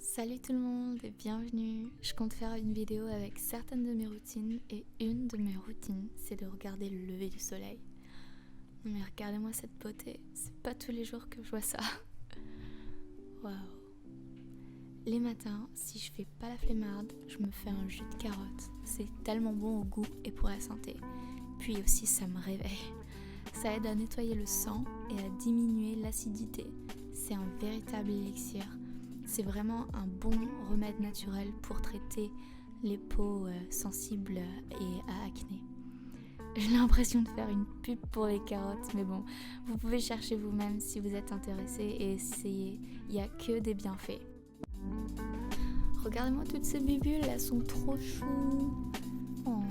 Salut tout le monde et bienvenue. Je compte faire une vidéo avec certaines de mes routines et une de mes routines, c'est de regarder le lever du soleil. Non mais regardez-moi cette beauté, c'est pas tous les jours que je vois ça. Waouh. Les matins, si je fais pas la flemmarde, je me fais un jus de carotte. C'est tellement bon au goût et pour la santé. Puis aussi ça me réveille. Ça aide à nettoyer le sang et à diminuer l'acidité. C'est un véritable élixir. C'est vraiment un bon remède naturel pour traiter les peaux sensibles et à acné. J'ai l'impression de faire une pub pour les carottes, mais bon, vous pouvez chercher vous-même si vous êtes intéressé et essayer. Il n'y a que des bienfaits. Regardez-moi toutes ces bibules, elles sont trop chou. Oh.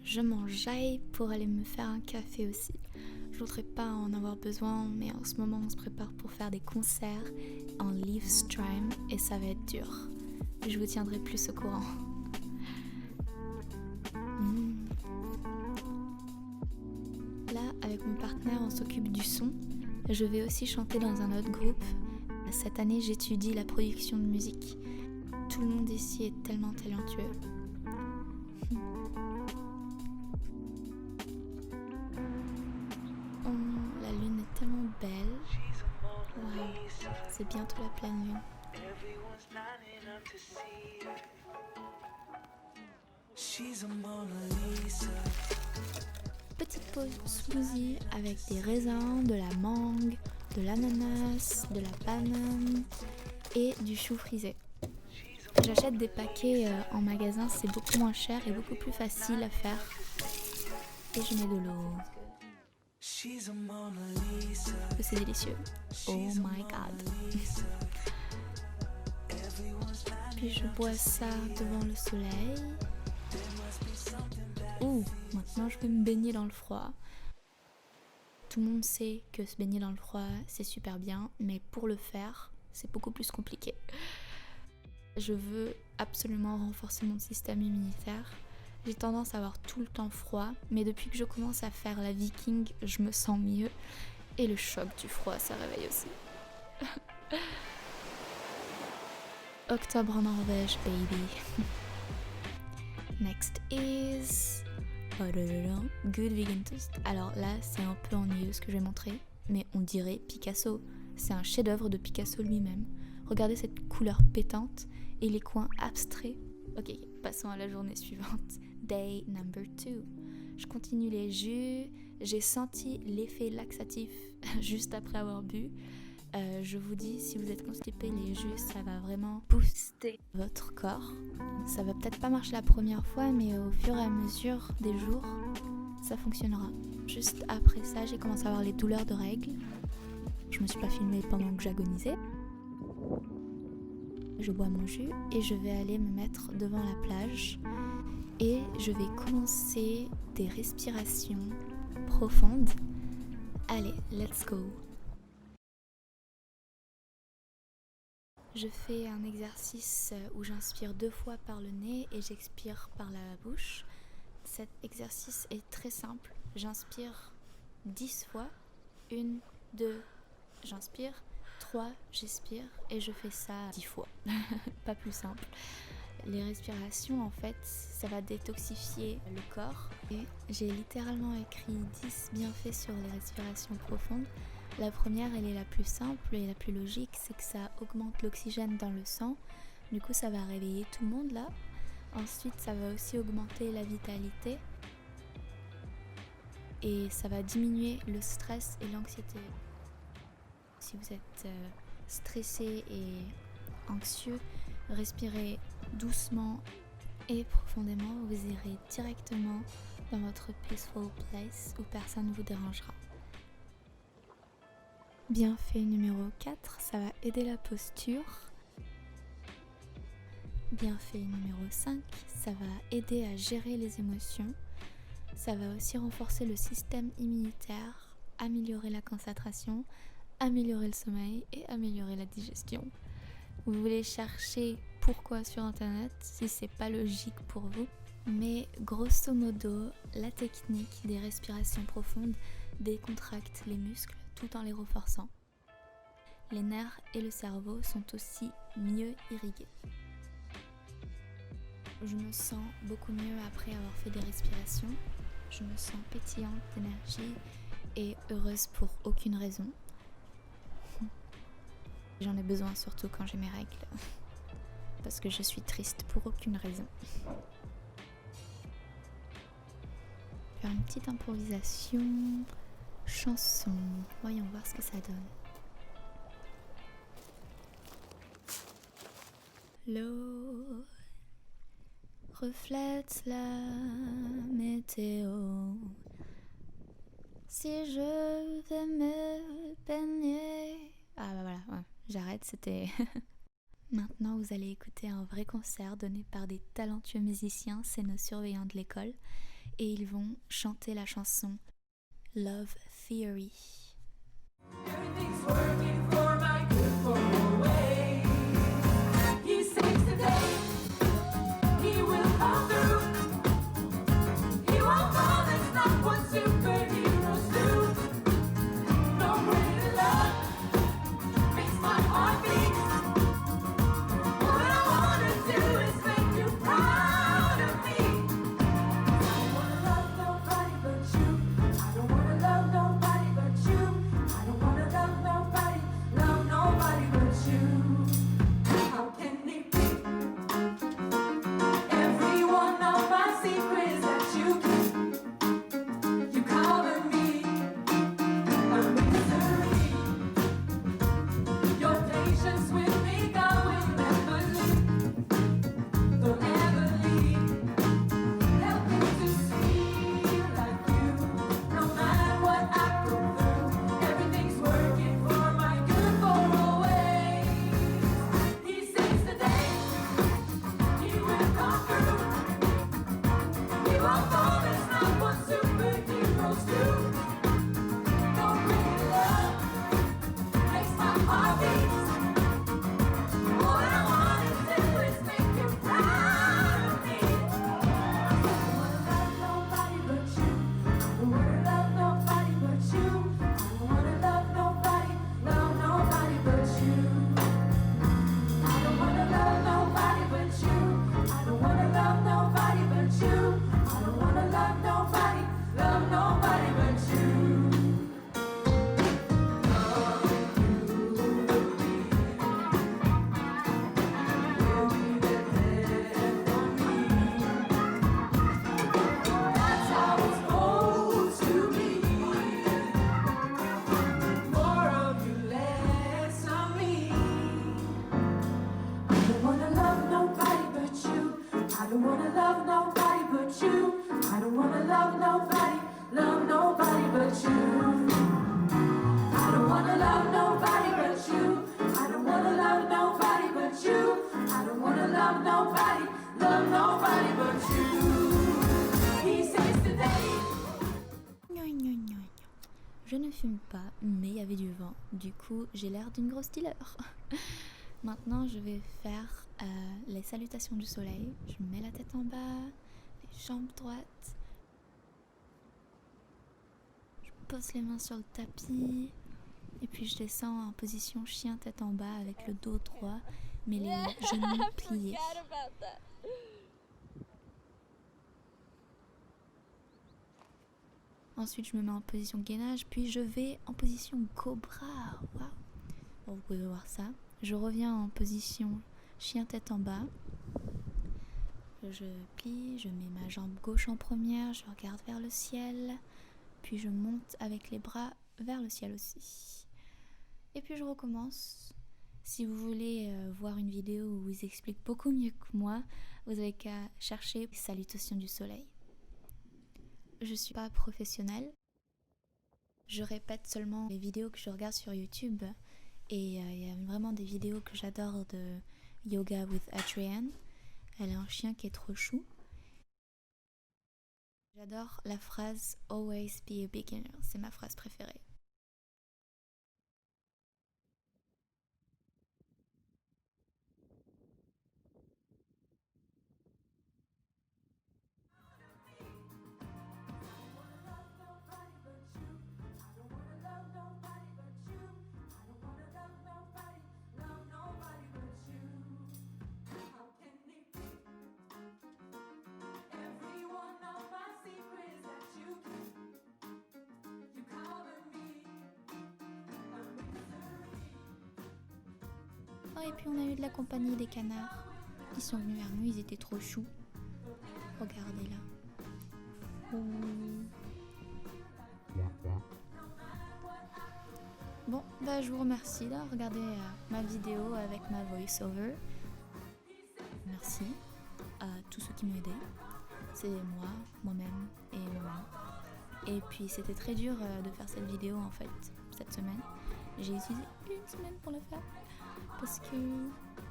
Je m'enjaille pour aller me faire un café aussi. Je voudrais pas en avoir besoin, mais en ce moment on se prépare pour faire des concerts en live stream et ça va être dur. Je vous tiendrai plus au courant. Là, avec mon partenaire, on s'occupe du son. Je vais aussi chanter dans un autre groupe. Cette année, j'étudie la production de musique. Tout le monde ici est tellement talentueux. La lune est tellement belle. Wow, c'est bientôt la pleine lune. Petite pause smoothie avec des raisins, de la mangue, de l'ananas, de la banane et du chou frisé. J'achète des paquets en magasin, c'est beaucoup moins cher et beaucoup plus facile à faire. Et je mets de l'eau. C'est délicieux. Oh my god. Puis je bois ça devant le soleil. Maintenant je vais me baigner dans le froid. Tout le monde sait que se baigner dans le froid c'est super bien, mais pour le faire, c'est beaucoup plus compliqué. Je veux absolument renforcer mon système immunitaire. J'ai tendance à avoir tout le temps froid, mais depuis que je commence à faire la viking, je me sens mieux. Et le choc du froid, ça réveille aussi. Octobre en Norvège, baby. Next is... Good Vegan Toast. Alors là, c'est un peu ennuyeux ce que je vais montrer, mais on dirait Picasso. C'est un chef-d'œuvre de Picasso lui-même. Regardez cette couleur pétante et les coins abstraits. Ok, passons à la journée suivante. Day number 2. Je continue les jus. J'ai senti l'effet laxatif juste après avoir bu. Je vous dis, si vous êtes constipé, les jus, ça va vraiment booster votre corps. Ça va peut-être pas marcher la première fois, mais au fur et à mesure des jours, ça fonctionnera. Juste après ça, j'ai commencé à avoir les douleurs de règles. Je me suis pas filmée pendant que j'agonisais. Je bois mon jus et je vais aller me mettre devant la plage. Et je vais commencer des respirations profondes. Allez, let's go! Je fais un exercice où j'inspire 2 fois par le nez et j'expire par la bouche. Cet exercice est très simple. J'inspire 10 fois. 1, 2, j'inspire. 3, j'expire. Et je fais ça 10 fois. Pas plus simple. Les respirations, en fait, ça va détoxifier le corps. Et j'ai littéralement écrit 10 bienfaits sur les respirations profondes. La première, elle est la plus simple et la plus logique, c'est que ça augmente l'oxygène dans le sang. Du coup, ça va réveiller tout le monde là. Ensuite, ça va aussi augmenter la vitalité. Et ça va diminuer le stress et l'anxiété. Si vous êtes stressé et anxieux, respirez doucement et profondément. Vous irez directement dans votre peaceful place où personne ne vous dérangera. Bienfait numéro 4, ça va aider la posture. Bienfait numéro 5, ça va aider à gérer les émotions. Ça va aussi renforcer le système immunitaire, améliorer la concentration, améliorer le sommeil et améliorer la digestion. Vous voulez chercher pourquoi sur internet si c'est pas logique pour vous. Mais grosso modo, la technique des respirations profondes décontracte les muscles tout en les renforçant. Les nerfs et le cerveau sont aussi mieux irrigués. Je me sens beaucoup mieux après avoir fait des respirations. Je me sens pétillante d'énergie et heureuse pour aucune raison. J'en ai besoin surtout quand j'ai mes règles. Parce que je suis triste pour aucune raison. Faire une petite improvisation, chanson. Voyons voir ce que ça donne. L'eau reflète la météo. Si je vais me baigner. Ah bah voilà, ouais, j'arrête, c'était... Maintenant, vous allez écouter un vrai concert donné par des talentueux musiciens, c'est nos surveillants de l'école, et ils vont chanter la chanson Love Theory. Everything's working for my good for always. He saves the day. He will come through. He won't fall, that's not what superheroes do. No greater love makes my heart beat. What I wanna do is make you proud of me. I don't wanna love nobody but you. I don't wanna love nobody but you. I don't wanna love nobody but you. How can it be? Every one of my secrets that you keep, you cover me, a mystery. Your patience with me, God will never leave, don't ever leave. Help me to see like you, no matter what I go through. Everything's working for my good for always. He saves the day, he will come through. He won't fall, that's not what superheroes do. No greater love makes my heart beat. What I wanna do is make you proud of me. I don't wanna love nobody but you. I don't wanna love nobody but you. I don't wanna love nobody but you. I don't wanna love nobody but you. I don't wanna love nobody but you. I don't wanna love nobody but you. That's how it's supposed to be. More of you, less of me. I don't wanna love nobody but you. I don't wanna love nobody but you. I don't wanna love nobody but you. I don't wanna love nobody but you. I don't wanna love nobody but you. I don't wanna love nobody but you. He saves the day. Je ne fume pas, mais il y avait du vent. Du coup, j'ai l'air d'une grosse dealer. Maintenant, je vais faire les salutations du soleil. Je mets la tête en bas, les jambes droites. Je pose les mains sur le tapis. Et puis je descends en position chien tête en bas avec le dos droit, mais les genoux pliés. Ensuite, je me mets en position gainage, puis je vais en position cobra. Waouh! Bon, vous pouvez voir ça. Je reviens en position chien tête en bas. Je plie, je mets ma jambe gauche en première, je regarde vers le ciel, puis je monte avec les bras vers le ciel aussi. Et puis je recommence. Si vous voulez voir une vidéo où je vous explique beaucoup mieux que moi, vous avez qu'à chercher Salutations du soleil. Je suis pas professionnelle. Je répète seulement les vidéos que je regarde sur YouTube. Et il y a vraiment des vidéos que j'adore de Yoga with Adrienne. Elle a un chien qui est trop chou. J'adore la phrase Always be a beginner, c'est ma phrase préférée. Oh, et puis on a eu de la compagnie des canards. Ils sont venus vers nous, ils étaient trop choux. Regardez là. Bon, bah je vous remercie d'avoir regardé ma vidéo avec ma voice-over. Merci à tous ceux qui m'ont aidé. C'est moi, moi-même et maman. Et puis c'était très dur de faire cette vidéo en fait, cette semaine. J'ai utilisé une semaine pour la faire. Parce que,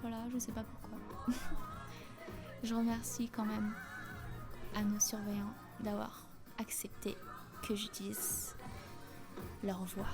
voilà, je sais pas pourquoi. Je remercie quand même à nos surveillants d'avoir accepté que j'utilise leur voix.